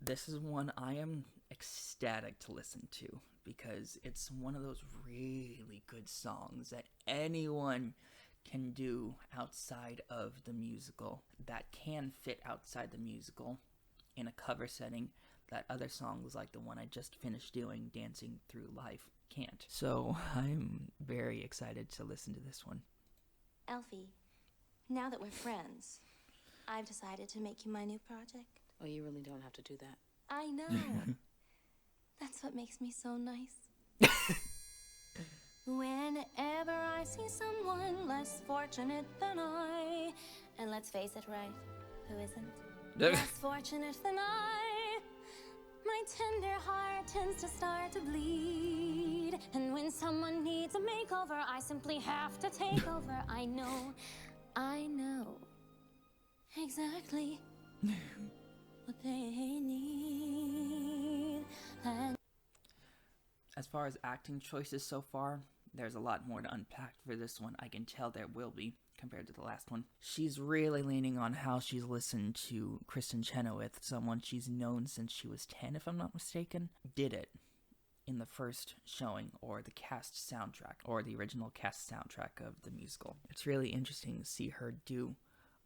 This is one I am ecstatic to listen to because it's one of those really good songs that anyone can do outside of the musical, that can fit outside the musical in a cover setting that other songs like the one I just finished doing, Dancing Through Life, can't. So I'm very excited to listen to this one. Elfie, now that we're friends, I've decided to make you my new project. Oh, you really don't have to do that. I know. That's what makes me so nice. Whenever I see someone less fortunate than I, and let's face it, right, who isn't? Less fortunate than I, my tender heart tends to start to bleed. And when someone needs a makeover, I simply have to take over. I know exactly what they need. And as far as acting choices so far, there's a lot more to unpack for this one. I can tell there will be, compared to the last one. She's really leaning on how she's listened to Kristen Chenoweth, someone she's known since she was 10, if I'm not mistaken, did it in the first showing, or the cast soundtrack, or the original cast soundtrack of the musical. It's really interesting to see her do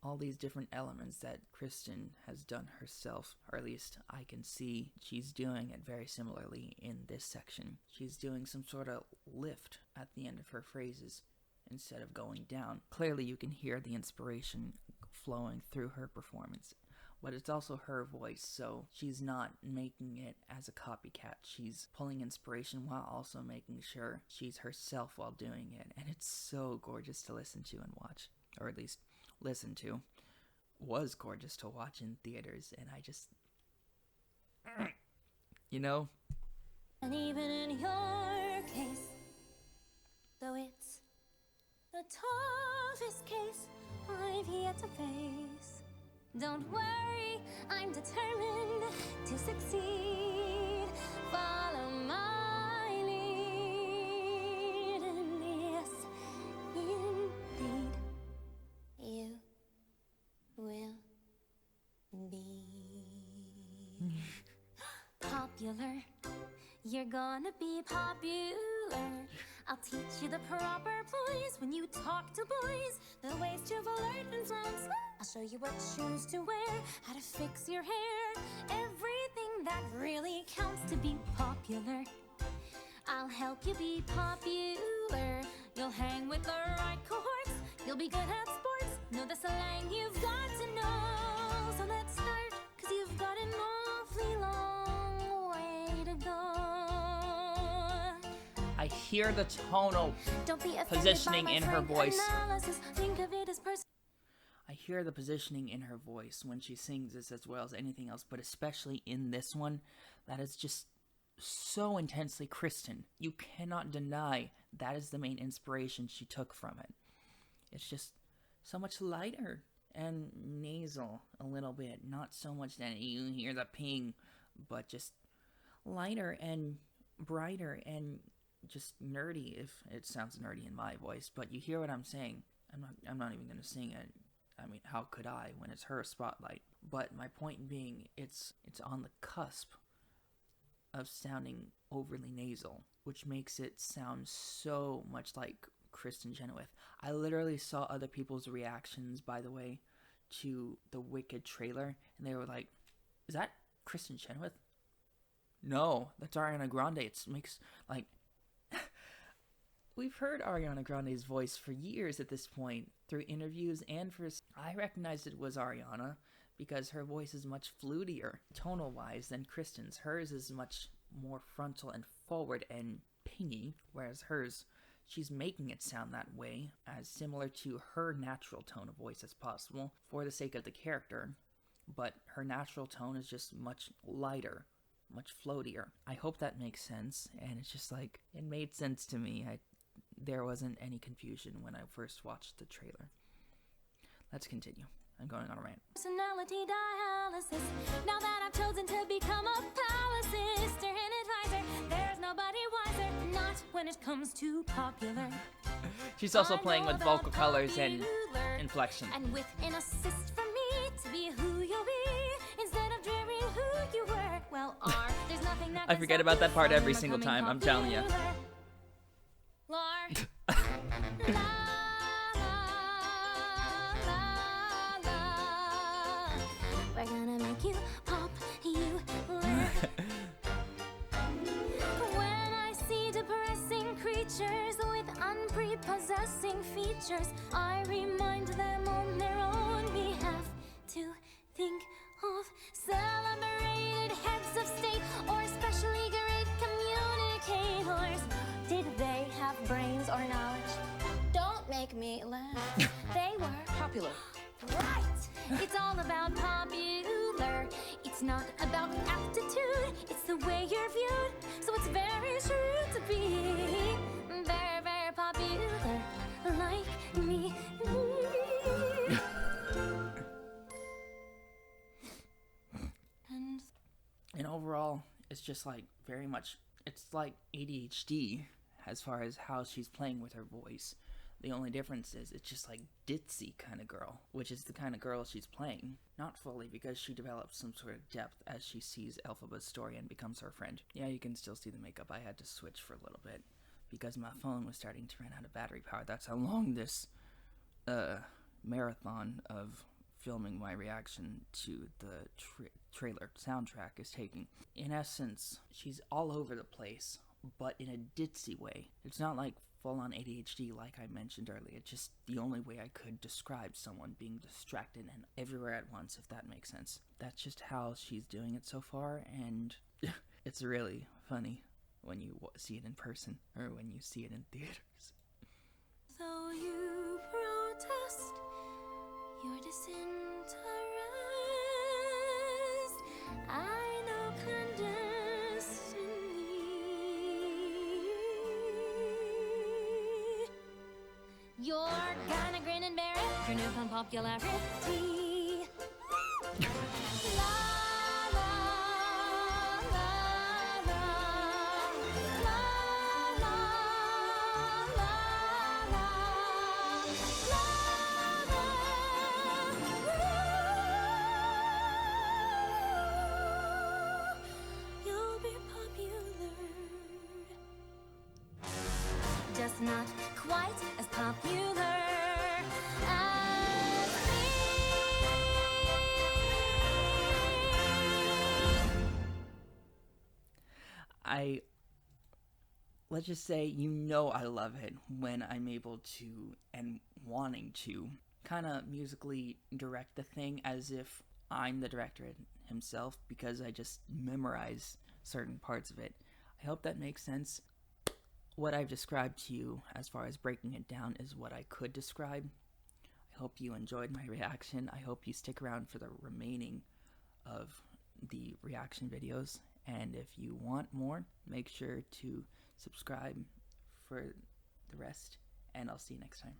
all these different elements that Kristen has done herself, or at least I can see she's doing it very similarly in this section. She's doing some sort of lift at the end of her phrases instead of going down. Clearly you can hear the inspiration flowing through her performance, but it's also her voice, so she's not making it as a copycat. She's pulling inspiration while also making sure she's herself while doing it, and it's so gorgeous to listen to and watch, or at least listen to. Was gorgeous to watch in theaters, and I just, you know. And even in your case, though it's the toughest case I've yet to face, don't worry, I'm determined to succeed. Follow my lead, and yes, indeed, you will be popular. You're gonna be popular. I'll teach you the proper poise when you talk to boys, the ways to flirt and flounce. I'll show you what shoes to wear, how to fix your hair, everything that really counts to be popular. I'll help you be popular. You'll hang with the right cohorts. You'll be good at sports. Know the slang you've got to know. So let's start, 'cause you've got an awfully long way to go. I hear the tonal positioning in her voice. Think of it as I hear the positioning in her voice when she sings this as well as anything else, but especially in this one, that is just so intensely Kristen. You cannot deny that is the main inspiration she took from it. It's just so much lighter and nasal a little bit. Not so much that you hear the ping, but just lighter and brighter and just nerdy, if it sounds nerdy in my voice, but you hear what I'm saying. I'm not even going to sing it. I mean, how could I when it's her spotlight? But my point being, it's on the cusp of sounding overly nasal, which makes it sound so much like Kristen Chenoweth. I literally saw other people's reactions, by the way, to the Wicked trailer, and they were like, is that Kristen Chenoweth? No, that's Ariana Grande. It makes, like, we've heard Ariana Grande's voice for years at this point, through interviews and I recognized it was Ariana because her voice is much flutier, tonal-wise, than Kristen's. Hers is much more frontal and forward and pingy, whereas hers, she's making it sound that way, as similar to her natural tone of voice as possible, for the sake of the character, but her natural tone is just much lighter, much floatier. I hope that makes sense, and it's just like, it made sense to me. There wasn't any confusion when I first watched the trailer. Let's continue. I'm going on a rant. Personality dialysis. Now that I've chosen to become a palace sister and advisor, there's nobody wiser, not when it comes to popular. She's also playing with vocal colors and inflection. And with an assist from me to be who you'll be, instead of dreaming who you were. I forget about that part every single time, I'm telling you. We're gonna make you popular. When I see depressing creatures with unprepossessing features, I remind them on their own behalf to think of celebrated heads of state or especially great communicators. Did they have brains or knowledge? Don't make me laugh. They were Popular. right. It's all about popular. It's not about aptitude. It's the way you're viewed. So it's very true to be very, very popular, like me. And overall, it's just like very much, it's like ADHD as far as how she's playing with her voice. The only difference is it's just like ditzy kind of girl, which is the kind of girl she's playing. Not fully, because she develops some sort of depth as she sees Elphaba's story and becomes her friend. Yeah, you can still see the makeup. I had to switch for a little bit because my phone was starting to run out of battery power. That's how long this marathon of filming my reaction to the trailer soundtrack is taking. In essence, she's all over the place, but in a ditzy way. It's not like full-on ADHD like I mentioned earlier. It's just the only way I could describe someone being distracted and everywhere at once, if that makes sense. That's just how she's doing it so far, and it's really funny when you see it in person, or when you see it in theaters. Though you protest your disinterest, I know clandestinely you're gonna grin and bear it, your newfound popularity. La, la, la, la, la, la, you'll be popular, just not quite as popular as me. Let's just say, I love it when I'm able to, and wanting to, kind of musically direct the thing as if I'm the director himself, because I just memorize certain parts of it. I hope that makes sense. What I've described to you as far as breaking it down is what I could describe. I hope you enjoyed my reaction. I hope you stick around for the remaining of the reaction videos. And if you want more, make sure to subscribe for the rest. And I'll see you next time.